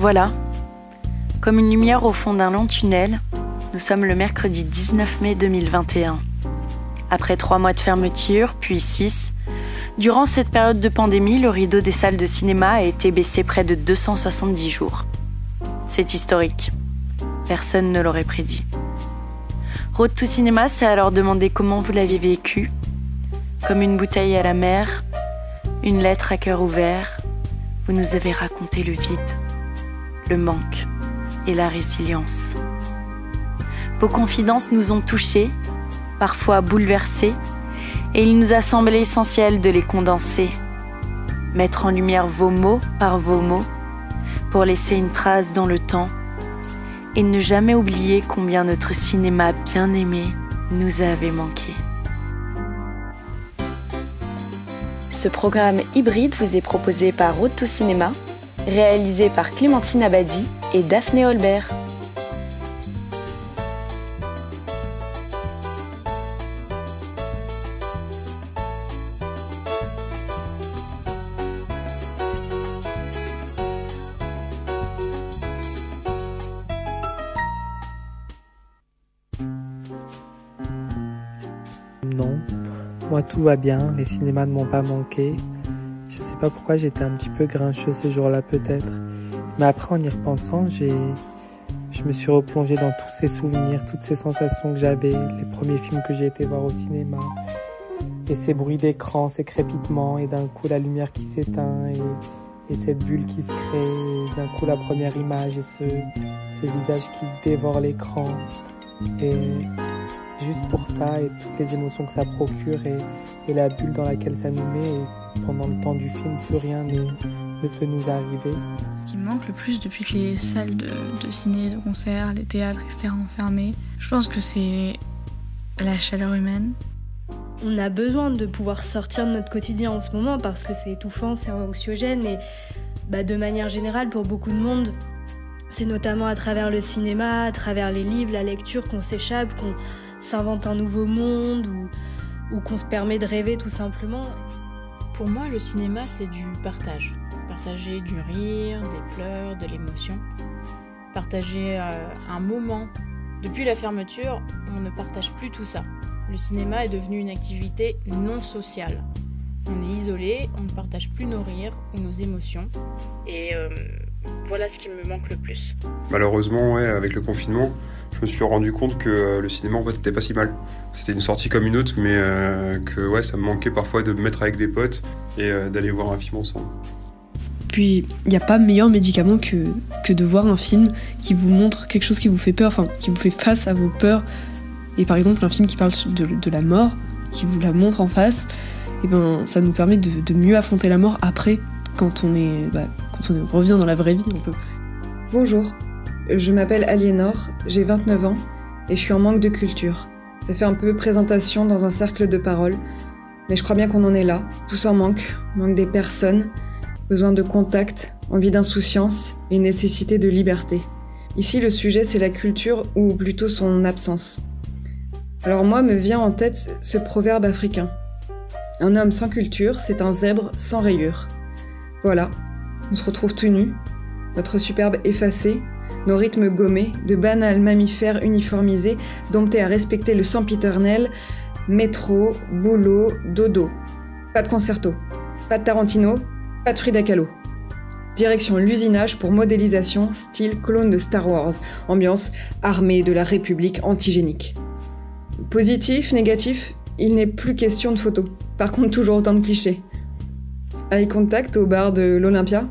Voilà, comme une lumière au fond d'un long tunnel, nous sommes le mercredi 19 mai 2021. Après 3 mois de fermeture, puis 6, durant cette période de pandémie, le rideau des salles de cinéma a été baissé près de 270 jours. C'est historique. Personne ne l'aurait prédit. Road to Cinéma s'est alors demandé comment vous l'aviez vécu. Comme une bouteille à la mer, une lettre à cœur ouvert, vous nous avez raconté le vide, le manque et la résilience. Vos confidences nous ont touchés, parfois bouleversés, et il nous a semblé essentiel de les condenser, mettre en lumière vos mots par vos mots, pour laisser une trace dans le temps, et ne jamais oublier combien notre cinéma bien-aimé nous avait manqué. Ce programme hybride vous est proposé par Road to Cinéma, réalisé par Clémentine Abadi et Daphné Holbert. Non, moi tout va bien, les cinémas ne m'ont pas manqué. Je sais pas pourquoi j'étais un petit peu grincheux ce jour-là peut-être. Mais après en y repensant, je me suis replongé dans tous ces souvenirs, toutes ces sensations que j'avais, les premiers films que j'ai été voir au cinéma. Et ces bruits d'écran, ces crépitements, et d'un coup la lumière qui s'éteint, et cette bulle qui se crée, et d'un coup la première image, et ce visage qui dévore l'écran. Et juste pour ça et toutes les émotions que ça procure et la bulle dans laquelle ça nous met, et pendant le temps du film, plus rien ne peut nous arriver. Ce qui me manque le plus depuis que les salles de ciné, de concert, les théâtres, etc. ont fermé, je pense que c'est la chaleur humaine. On a besoin de pouvoir sortir de notre quotidien en ce moment parce que c'est étouffant, c'est anxiogène et de manière générale pour beaucoup de monde, c'est notamment à travers le cinéma, à travers les livres, la lecture qu'on s'échappe, qu'on s'invente un nouveau monde ou qu'on se permet de rêver tout simplement. Pour moi, le cinéma, c'est du partage. Partager du rire, des pleurs, de l'émotion. Partager un moment. Depuis la fermeture, on ne partage plus tout ça. Le cinéma est devenu une activité non sociale. On est isolé, on ne partage plus nos rires ou nos émotions. Et voilà ce qui me manque le plus. Malheureusement, avec le confinement, je me suis rendu compte que le cinéma en fait n'était pas si mal. C'était une sortie comme une autre, mais que ça me manquait parfois de me mettre avec des potes et d'aller voir un film ensemble. Puis il n'y a pas meilleur médicament que de voir un film qui vous montre quelque chose qui vous fait peur, enfin qui vous fait face à vos peurs. Et par exemple un film qui parle de la mort, qui vous la montre en face, et ça nous permet de mieux affronter la mort après, quand on revient dans la vraie vie un peu. Bonjour, je m'appelle Aliénor, j'ai 29 ans et je suis en manque de culture. Ça fait un peu présentation dans un cercle de parole, mais je crois bien qu'on en est là, tous en manque des personnes, besoin de contact, envie d'insouciance et nécessité de liberté. Ici, le sujet, c'est la culture ou plutôt son absence. Alors moi, me vient en tête ce proverbe africain. Un homme sans culture, c'est un zèbre sans rayures. Voilà, on se retrouve tout nus, notre superbe effacé, nos rythmes gommés, de banals mammifères uniformisés, domptés à respecter le sempiternel, métro, boulot, dodo. Pas de concerto, pas de Tarantino, pas de Frida Kahlo. Direction l'usinage pour modélisation, style clone de Star Wars, ambiance armée de la République antigénique. Positif, négatif, il n'est plus question de photos. Par contre, toujours autant de clichés. Eye contact au bar de l'Olympia ?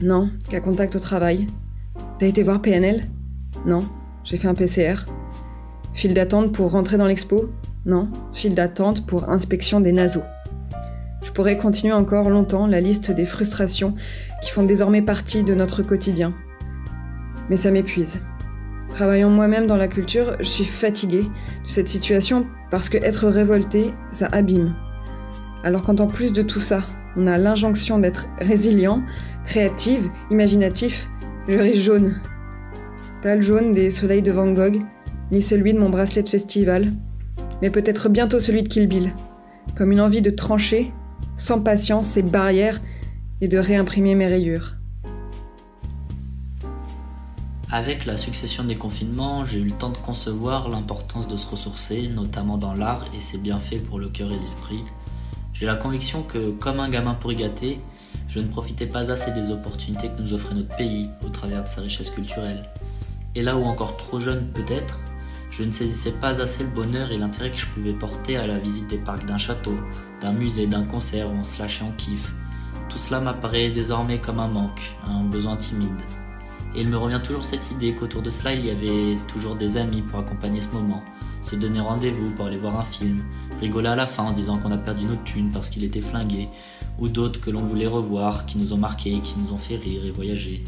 Non, qu'à contact au travail. T'as été voir PNL ? Non, j'ai fait un PCR. File d'attente pour rentrer dans l'expo ? Non, file d'attente pour inspection des naseaux. Je pourrais continuer encore longtemps la liste des frustrations qui font désormais partie de notre quotidien. Mais ça m'épuise. Travaillant moi-même dans la culture, je suis fatiguée de cette situation parce que être révolté, ça abîme. Alors quand en plus de tout ça, on a l'injonction d'être résilient, créative, imaginatif, je ris jaune. Pas le jaune des soleils de Van Gogh, ni celui de mon bracelet de festival, mais peut-être bientôt celui de Kill Bill. Comme une envie de trancher, sans patience, ces barrières et de réimprimer mes rayures. Avec la succession des confinements, j'ai eu le temps de concevoir l'importance de se ressourcer, notamment dans l'art et ses bienfaits pour le cœur et l'esprit. J'ai la conviction que, comme un gamin pourri gâté, je ne profitais pas assez des opportunités que nous offrait notre pays au travers de sa richesse culturelle. Et là où encore trop jeune peut-être, je ne saisissais pas assez le bonheur et l'intérêt que je pouvais porter à la visite des parcs d'un château, d'un musée, d'un concert où on se lâchait en kiff. Tout cela m'apparaît désormais comme un manque, un besoin timide. Et il me revient toujours cette idée qu'autour de cela il y avait toujours des amis pour accompagner ce moment, se donner rendez-vous pour aller voir un film, rigoler à la fin en se disant qu'on a perdu notre thune parce qu'il était flingué, ou d'autres que l'on voulait revoir, qui nous ont marqués, qui nous ont fait rire et voyager.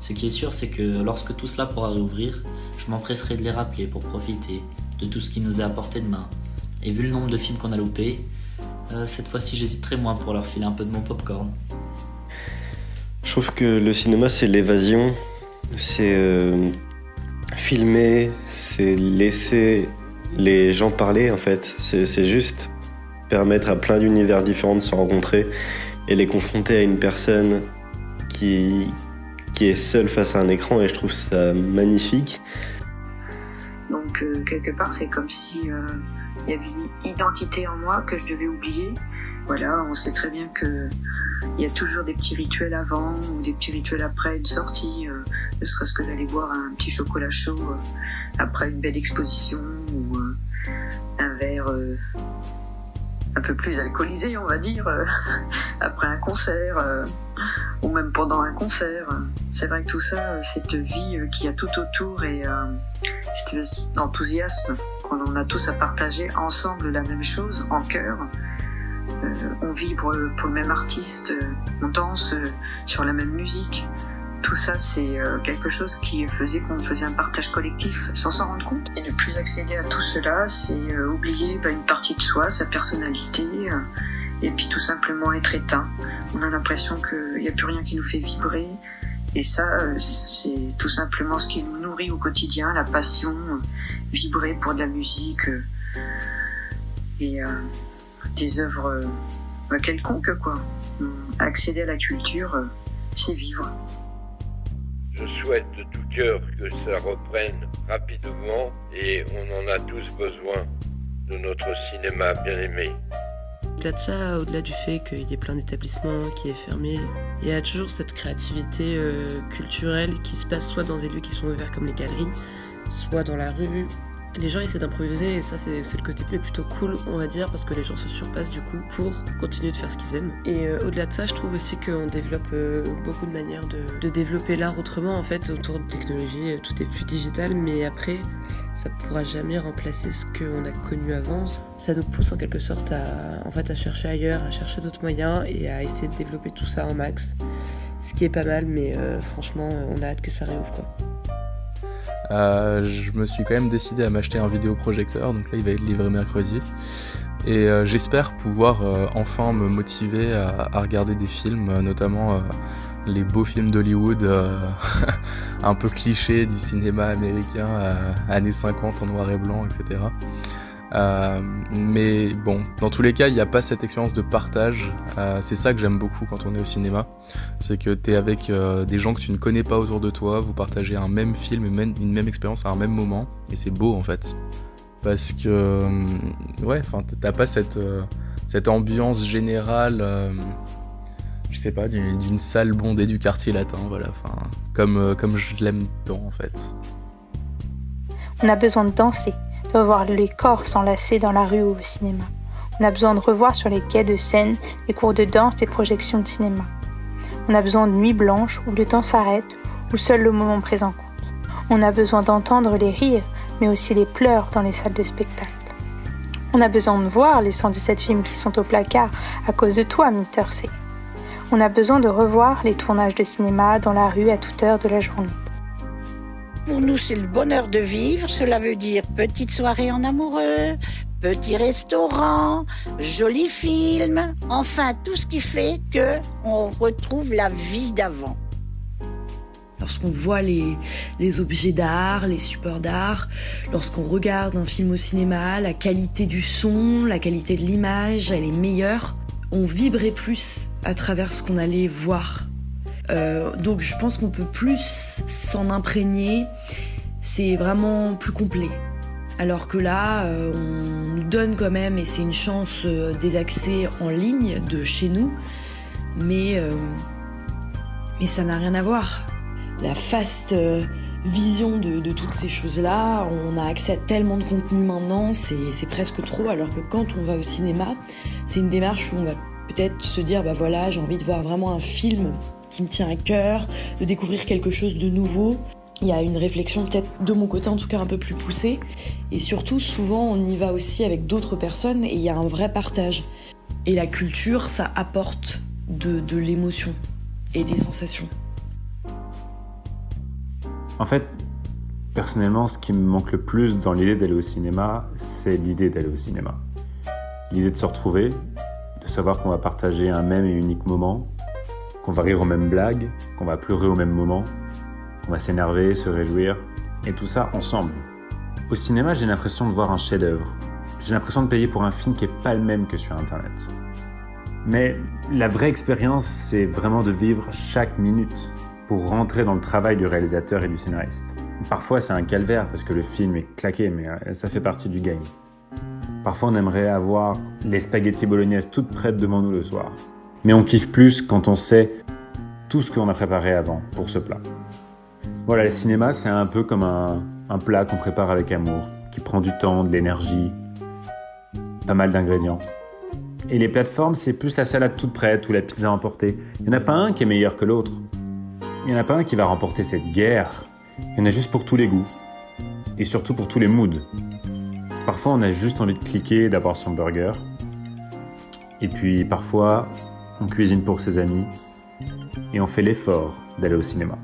Ce qui est sûr, c'est que lorsque tout cela pourra réouvrir, je m'empresserai de les rappeler pour profiter de tout ce qui nous est à portée de main. Et vu le nombre de films qu'on a loupés, cette fois-ci j'hésiterai moins pour leur filer un peu de mon popcorn. Je trouve que le cinéma c'est l'évasion, c'est filmer, c'est laisser les gens parler en fait. C'est juste permettre à plein d'univers différents de se rencontrer et les confronter à une personne qui est seule face à un écran, et je trouve ça magnifique. Donc quelque part c'est comme si il y avait une identité en moi que je devais oublier. Voilà, on sait très bien que il y a toujours des petits rituels avant ou des petits rituels après une sortie, ne serait-ce que d'aller boire un petit chocolat chaud après une belle exposition ou un verre un peu plus alcoolisé, on va dire, après un concert ou même pendant un concert. C'est vrai que tout ça, cette vie qu'il y a tout autour et cet enthousiasme qu'on a tous à partager ensemble la même chose en chœur. On vibre pour le même artiste, on danse sur la même musique. Tout ça, c'est quelque chose qui faisait qu'on faisait un partage collectif sans s'en rendre compte. Et ne plus accéder à tout cela, c'est oublier une partie de soi, sa personnalité, et puis tout simplement être éteint. On a l'impression qu'il n'y a plus rien qui nous fait vibrer. Et ça, c'est tout simplement ce qui nous nourrit au quotidien, la passion, vibrer pour de la musique et des œuvres quelconques, quoi. Accéder à la culture, c'est vivre. Je souhaite de tout cœur que ça reprenne rapidement et on en a tous besoin de notre cinéma bien aimé. Au-delà de ça, au-delà du fait qu'il y ait plein d'établissements qui est fermé, il y a toujours cette créativité culturelle qui se passe soit dans des lieux qui sont ouverts comme les galeries, soit dans la rue. Les gens essaient d'improviser et ça c'est le côté plutôt cool, on va dire, parce que les gens se surpassent du coup pour continuer de faire ce qu'ils aiment. Et au-delà de ça, je trouve aussi qu'on développe beaucoup de manières de développer l'art autrement en fait autour de technologie. Tout est plus digital, mais après ça pourra jamais remplacer ce qu'on a connu avant. Ça nous pousse en quelque sorte à chercher ailleurs, à chercher d'autres moyens et à essayer de développer tout ça en max. Ce qui est pas mal, mais franchement on a hâte que ça réouvre quoi. Je me suis quand même décidé à m'acheter un vidéoprojecteur, donc là il va être livré mercredi. Et j'espère pouvoir enfin me motiver à regarder des films, notamment les beaux films d'Hollywood un peu clichés du cinéma américain, années 50 en noir et blanc, etc. Mais bon, dans tous les cas, il n'y a pas cette expérience de partage. C'est ça que j'aime beaucoup quand on est au cinéma. C'est que t'es avec des gens que tu ne connais pas autour de toi, vous partagez un même film, une même expérience à un même moment, et c'est beau en fait. Parce que, t'as pas cette ambiance générale, je sais pas, d'une salle bondée du quartier latin, voilà, comme je l'aime tant en fait. On a besoin de danser, de revoir les corps s'enlacer dans la rue ou au cinéma. On a besoin de revoir sur les quais de Seine les cours de danse et projections de cinéma. On a besoin de nuits blanches où le temps s'arrête, où seul le moment présent compte. On a besoin d'entendre les rires, mais aussi les pleurs dans les salles de spectacle. On a besoin de voir les 117 films qui sont au placard à cause de toi, Mr. C. On a besoin de revoir les tournages de cinéma dans la rue à toute heure de la journée. Pour nous, c'est le bonheur de vivre. Cela veut dire petite soirée en amoureux, petit restaurant, joli film, enfin tout ce qui fait qu'on retrouve la vie d'avant. Lorsqu'on voit les objets d'art, les supports d'art, lorsqu'on regarde un film au cinéma, la qualité du son, la qualité de l'image, elle est meilleure. On vibrait plus à travers ce qu'on allait voir. Donc je pense qu'on peut plus s'en imprégner, c'est vraiment plus complet. Alors que là, on nous donne quand même, et c'est une chance, des accès en ligne de chez nous, mais ça n'a rien à voir. La fast vision de toutes ces choses-là, on a accès à tellement de contenu maintenant, c'est presque trop, alors que quand on va au cinéma, c'est une démarche où on va peut-être se dire, bah voilà, j'ai envie de voir vraiment un film qui me tient à cœur, de découvrir quelque chose de nouveau. Il y a une réflexion peut-être de mon côté en tout cas un peu plus poussée, et surtout souvent on y va aussi avec d'autres personnes et il y a un vrai partage. Et la culture, ça apporte de l'émotion et des sensations. En fait, personnellement, ce qui me manque le plus dans l'idée d'aller au cinéma, c'est l'idée d'aller au cinéma. L'idée de se retrouver, de savoir qu'on va partager un même et unique moment, qu'on va rire aux mêmes blagues, qu'on va pleurer au même moment, qu'on va s'énerver, se réjouir, et tout ça ensemble. Au cinéma, j'ai l'impression de voir un chef-d'œuvre. J'ai l'impression de payer pour un film qui n'est pas le même que sur Internet. Mais la vraie expérience, c'est vraiment de vivre chaque minute pour rentrer dans le travail du réalisateur et du scénariste. Parfois, c'est un calvaire parce que le film est claqué, mais ça fait partie du game. Parfois, on aimerait avoir les spaghettis bolognaises toutes prêtes devant nous le soir. Mais on kiffe plus quand on sait tout ce qu'on a préparé avant pour ce plat. Voilà, le cinéma, c'est un peu comme un plat qu'on prépare avec amour, qui prend du temps, de l'énergie, pas mal d'ingrédients. Et les plateformes, c'est plus la salade toute prête ou la pizza emportée. Il n'y en a pas un qui est meilleur que l'autre. Il n'y en a pas un qui va remporter cette guerre. Il y en a juste pour tous les goûts. Et surtout pour tous les moods. Parfois, on a juste envie de cliquer et d'avoir son burger. Et puis, parfois, on cuisine pour ses amis. Et on fait l'effort d'aller au cinéma.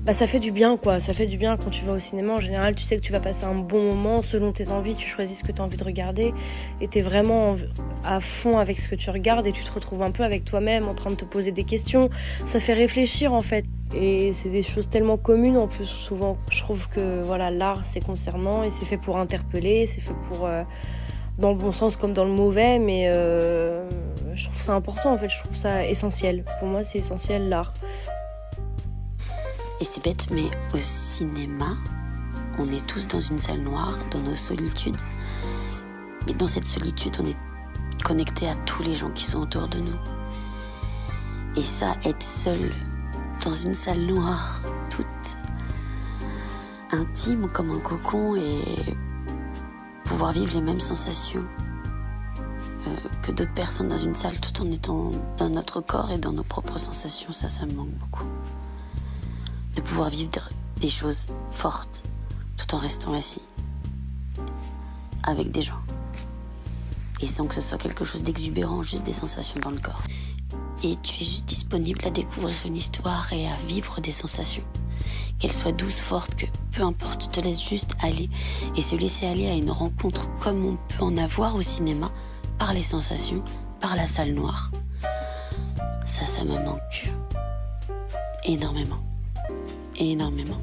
Bah, ça fait du bien, quoi. Ça fait du bien quand tu vas au cinéma. En général, tu sais que tu vas passer un bon moment selon tes envies. Tu choisis ce que tu as envie de regarder et tu es vraiment à fond avec ce que tu regardes et tu te retrouves un peu avec toi-même en train de te poser des questions. Ça fait réfléchir, en fait. Et c'est des choses tellement communes. En plus, souvent, je trouve que voilà, l'art, c'est concernant et c'est fait pour interpeller. C'est fait pour... dans le bon sens comme dans le mauvais. Mais je trouve ça important, en fait. Je trouve ça essentiel. Pour moi, c'est essentiel, l'art. Et c'est bête, mais au cinéma, on est tous dans une salle noire, dans nos solitudes. Mais dans cette solitude, on est connecté à tous les gens qui sont autour de nous. Et ça, être seul dans une salle noire, toute intime comme un cocon, et pouvoir vivre les mêmes sensations que d'autres personnes dans une salle, tout en étant dans notre corps et dans nos propres sensations, ça me manque beaucoup. De pouvoir vivre des choses fortes tout en restant assis avec des gens et sans que ce soit quelque chose d'exubérant, juste des sensations dans le corps. Et tu es juste disponible à découvrir une histoire et à vivre des sensations, qu'elles soient douces, fortes, que peu importe, tu te laisses juste aller et se laisser aller à une rencontre comme on peut en avoir au cinéma, par les sensations, par la salle noire. Ça me manque énormément. Énormément.